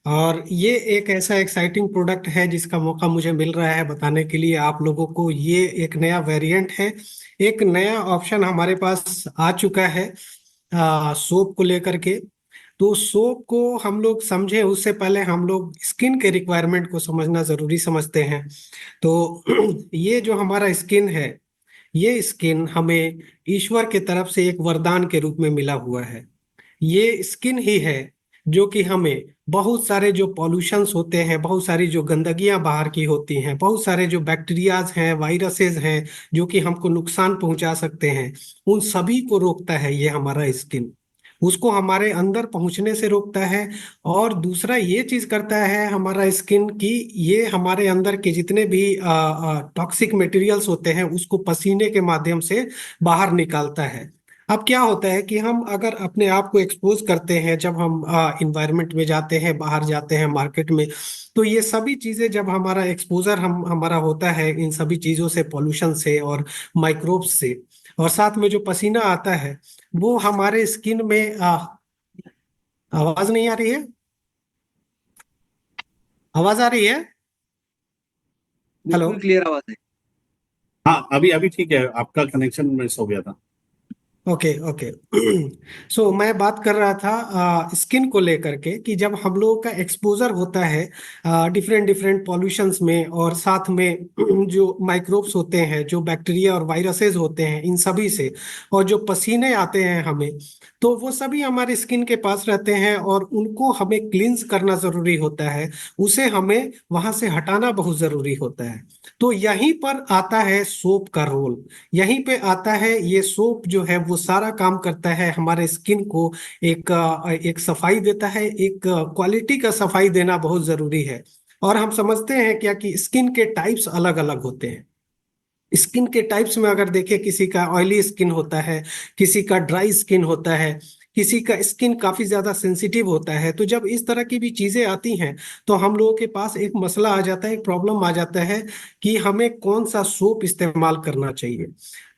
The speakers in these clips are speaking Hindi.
और ये एक ऐसा एक्साइटिंग प्रोडक्ट है जिसका मौका मुझे मिल रहा है बताने के लिए आप लोगों को। ये एक नया वेरिएंट है, एक नया ऑप्शन हमारे पास आ चुका है सोप को लेकर के। तो सोप को हम लोग समझे उससे पहले हम लोग स्किन के रिक्वायरमेंट को समझना जरूरी समझते हैं। तो ये जो हमारा स्किन है, ये स्किन हमें ईश्वर के तरफ से एक वरदान के रूप में मिला हुआ है। ये स्किन ही है जो कि हमें बहुत सारे जो पॉल्यूशंस होते हैं, बहुत सारी जो गंदगियां बाहर की होती हैं, बहुत सारे जो बैक्टीरियाज हैं, वायरसेस हैं जो कि हमको नुकसान पहुंचा सकते हैं, उन सभी को रोकता है ये हमारा स्किन। उसको हमारे अंदर पहुंचने से रोकता है। और दूसरा ये चीज करता है हमारा स्किन की, ये हमारे अंदर के जितने भी टॉक्सिक मटेरियल्स होते हैं उसको पसीने के माध्यम से बाहर निकालता है। अब क्या होता है कि हम अगर अपने आप को एक्सपोज करते हैं, जब हम इन्वायरमेंट में जाते हैं, बाहर जाते हैं मार्केट में, तो ये सभी चीजें जब हमारा एक्सपोजर हम हमारा होता है इन सभी चीजों से, पॉल्यूशन से और माइक्रोब्स से, और साथ में जो पसीना आता है वो हमारे स्किन में आवाज नहीं आ रही है? आवाज आ रही है? हेलो। बिल्कुल क्लियर आवाज है। हाँ, अभी अभी ठीक है, आपका कनेक्शन मिस हो गया था। Okay okay. सो मैं बात कर रहा था स्किन को लेकर के कि जब हम लोगों का एक्सपोजर होता है डिफरेंट डिफरेंट पॉल्यूशंस में, और साथ में जो माइक्रोब्स होते हैं, जो बैक्टीरिया और वायरसेस होते हैं, इन सभी से, और जो पसीने आते हैं हमें, तो वो सभी हमारे स्किन के पास रहते हैं और उनको हमें क्लींस करना जरूरी होता है। उसे हमें वहां से हटाना बहुत जरूरी होता है। तो यहीं पर आता है सोप का रोल। यहीं पे आता है, ये सोप जो है वो सारा काम करता है हमारे स्किन को एक सफाई देता है। एक क्वालिटी का सफाई देना बहुत जरूरी है। और हम समझते हैं क्या कि स्किन के टाइप्स अलग अलग होते हैं। स्किन के टाइप्स में अगर देखें, किसी का ऑयली स्किन होता है, किसी का ड्राई स्किन होता है, किसी का स्किन काफी ज्यादा सेंसिटिव होता है। तो जब इस तरह की भी चीजें आती हैं तो हम लोगों के पास एक मसला आ जाता है, एक प्रॉब्लम आ जाता है कि हमें कौन सा सोप इस्तेमाल करना चाहिए।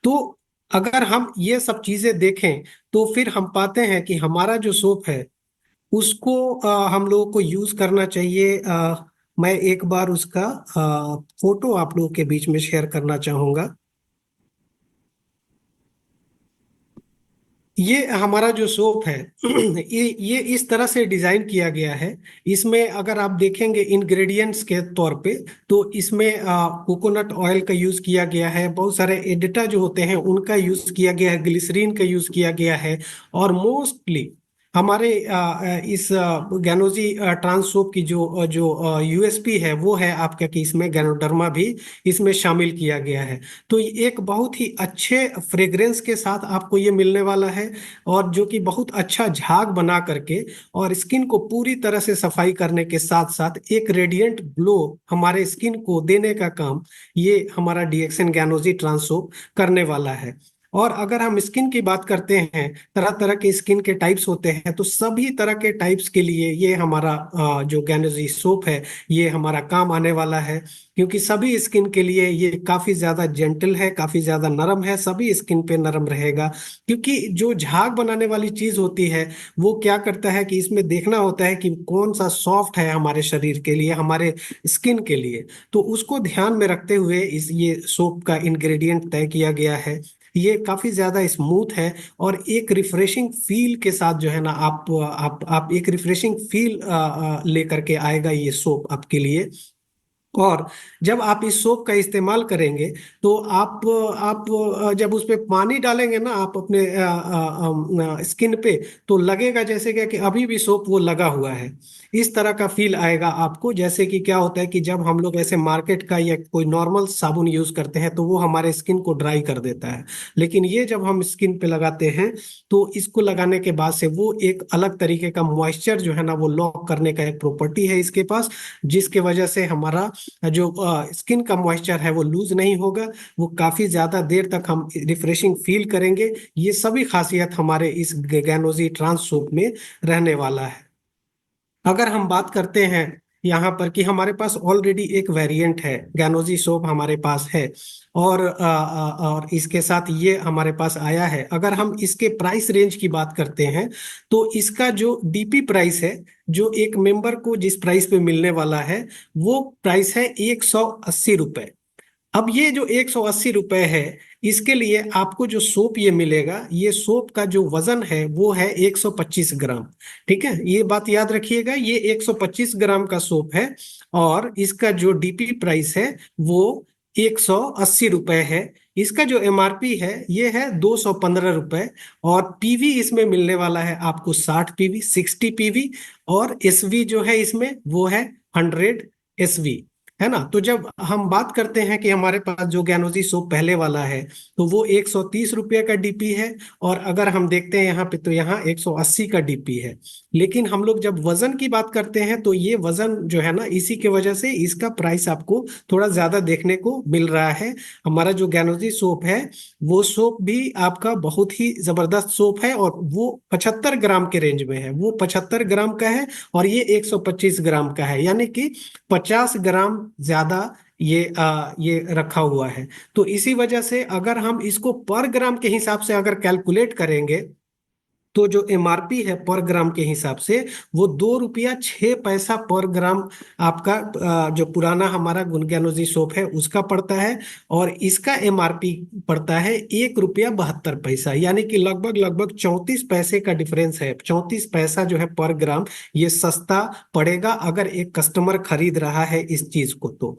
तो अगर हम ये सब चीजें देखें तो फिर हम पाते हैं कि हमारा जो सोप है उसको हम लोगों को यूज करना चाहिए। मैं एक बार उसका फोटो आप लोगों के बीच में शेयर करना चाहूंगा। ये हमारा जो सोप है ये इस तरह से डिजाइन किया गया है। इसमें अगर आप देखेंगे इंग्रेडिएंट्स के तौर पे, तो इसमें कोकोनट ऑयल का यूज किया गया है, बहुत सारे एडिटा जो होते हैं उनका यूज किया गया है, ग्लिसरीन का यूज किया गया है। और मोस्टली हमारे इस गैनोजी ट्रांस सोप की जो जो यूएसपी है वो है आपका कि इसमें गैनोडर्मा भी इसमें शामिल किया गया है। तो ये एक बहुत ही अच्छे फ्रेग्रेंस के साथ आपको ये मिलने वाला है, और जो कि बहुत अच्छा झाग बना करके और स्किन को पूरी तरह से सफाई करने के साथ साथ एक रेडिएंट ग्लो हमारे स्किन को देने का काम ये हमारा डीएक्सएन गैनोजी ट्रांसो करने वाला है। और अगर हम स्किन की बात करते हैं, तरह तरह के स्किन के टाइप्स होते हैं, तो सभी तरह के टाइप्स के लिए ये हमारा जो गैनोजी सोप है ये हमारा काम आने वाला है। क्योंकि सभी स्किन के लिए ये काफी ज्यादा जेंटल है, काफी ज्यादा नरम है, सभी स्किन पे नरम रहेगा। क्योंकि जो झाग बनाने वाली चीज होती है वो क्या करता है कि इसमें देखना होता है कि कौन सा सॉफ्ट है हमारे शरीर के लिए, हमारे स्किन के लिए। तो उसको ध्यान में रखते हुए इस ये सोप का इंग्रेडिएंट तय किया गया है। ये काफी ज्यादा स्मूथ है और एक रिफ्रेशिंग फील के साथ जो है ना, आप एक रिफ्रेशिंग फील लेकर के आएगा ये सोप आपके लिए। और जब आप इस सोप का इस्तेमाल करेंगे तो आप जब उस पे पानी डालेंगे ना आप अपने स्किन पे, तो लगेगा जैसे कि अभी भी सोप वो लगा हुआ है। इस तरह का फील आएगा आपको। जैसे कि क्या होता है कि जब हम लोग ऐसे मार्केट का या कोई नॉर्मल साबुन यूज करते हैं तो वो हमारे स्किन को ड्राई कर देता है। लेकिन ये जब हम स्किन पे लगाते हैं तो इसको लगाने के बाद से वो एक अलग तरीके का मॉइस्चर जो है ना वो लॉक करने का एक प्रॉपर्टी है इसके पास, जिसके वजह से हमारा जो स्किन का मॉइस्चर है वो लूज नहीं होगा। वो काफी ज्यादा देर तक हम रिफ्रेशिंग फील करेंगे। ये सभी खासियत हमारे इस गैनोजी ट्रांस सोप में रहने वाला है। अगर हम बात करते हैं यहाँ पर कि हमारे पास ऑलरेडी एक वेरिएंट है, गैनोजी सोप हमारे पास है, और इसके साथ ये हमारे पास आया है। अगर हम इसके प्राइस रेंज की बात करते हैं तो इसका जो डीपी प्राइस है, जो एक मेंबर को जिस प्राइस पे मिलने वाला है, वो प्राइस है 180 रुपये। अब ये जो 180 रुपये है, इसके लिए आपको जो सोप ये मिलेगा, ये सोप का जो वजन है वो है 125 ग्राम। ठीक है, ये बात याद रखिएगा, ये 125 ग्राम का सोप है। और इसका जो डीपी प्राइस है वो 180 रुपये है। इसका जो एमआरपी है ये है 215 रुपये। और पीवी इसमें मिलने वाला है आपको 60 पीवी, 60 पीवी। और एसवी जो है इसमें वो है 100 एसवी, है ना। तो जब हम बात करते हैं कि हमारे पास जो ज्ञानोजी सोप पहले वाला है, तो वो 130 रुपये का डीपी है। और अगर हम देखते हैं यहाँ पे, तो यहाँ 180 का डीपी है। लेकिन हम लोग जब वजन की बात करते हैं तो ये वजन जो है ना, इसी की वजह से इसका प्राइस आपको थोड़ा ज्यादा देखने को मिल रहा है। हमारा जो ज्ञानोजी सोप है, वो सोप भी आपका बहुत ही जबरदस्त सोप है, और वो 75 ग्राम के रेंज में है, वो 75 ग्राम का है। और ये 125 ग्राम का है, यानी कि 50 ग्राम ज्यादा ये रखा हुआ है। तो इसी वजह से अगर हम इसको पर ग्राम के हिसाब से अगर कैलकुलेट करेंगे, तो जो एमआरपी है पर ग्राम के हिसाब से, वो 2 रुपया 6 पैसा पर ग्राम आपका जो पुराना हमारा गुनगैनोजी सोप है उसका पड़ता है। और इसका एमआरपी पड़ता है 1 रुपया 72 पैसा, यानी कि लगभग लगभग 34 पैसे का डिफरेंस है। 34 पैसा जो है पर ग्राम, ये सस्ता पड़ेगा अगर एक कस्टमर खरीद रहा है इस चीज को। तो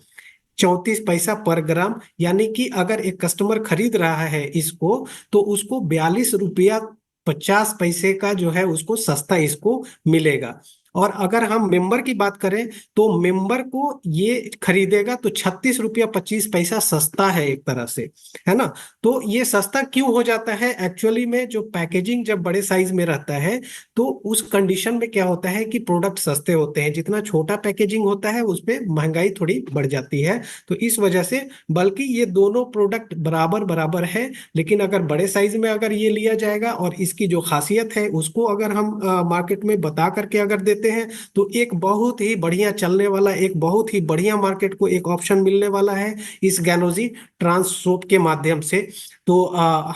34 पैसा पर ग्राम, यानी कि अगर एक कस्टमर खरीद रहा है इसको, तो उसको 42 रुपया 50 पैसे का जो है उसको सस्ता इसको मिलेगा। और अगर हम मेंबर की बात करें, तो मेंबर को ये खरीदेगा तो 36 रुपया 25 पैसा सस्ता है एक तरह से, है ना। तो ये सस्ता क्यों हो जाता है? एक्चुअली में जो पैकेजिंग जब बड़े साइज में रहता है, तो उस कंडीशन में क्या होता है कि प्रोडक्ट सस्ते होते हैं। जितना छोटा पैकेजिंग होता है उस पे महंगाई थोड़ी बढ़ जाती है। तो इस वजह से, बल्कि ये दोनों प्रोडक्ट बराबर बराबर है। लेकिन अगर बड़े साइज में अगर ये लिया जाएगा और इसकी जो खासियत है उसको अगर हम मार्केट में बता करके अगर देते हैं, तो एक बहुत ही बढ़िया चलने वाला, एक बहुत ही बढ़िया मार्केट को एक ऑप्शन मिलने वाला है इस गैनोजी ट्रांस सोप के माध्यम से। तो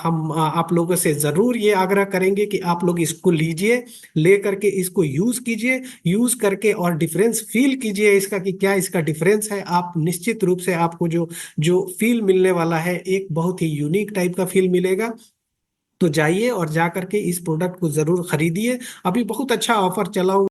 हम आप लोगों से जरूर ये आग्रह करेंगे कि आप लोग इसको लीजिए, ले करके इसको यूज कीजिए, यूज करके और डिफरेंस फील कीजिए इसका, कि क्या इसका डिफरेंस है। आप निश्चित रूप से आपको जो जो फील मिलने वाला है, एक बहुत ही यूनिक टाइप का फील मिलेगा। तो जाइए और जा करके इस प्रोडक्ट को जरूर खरीदिए। अभी बहुत अच्छा ऑफर चला हुआ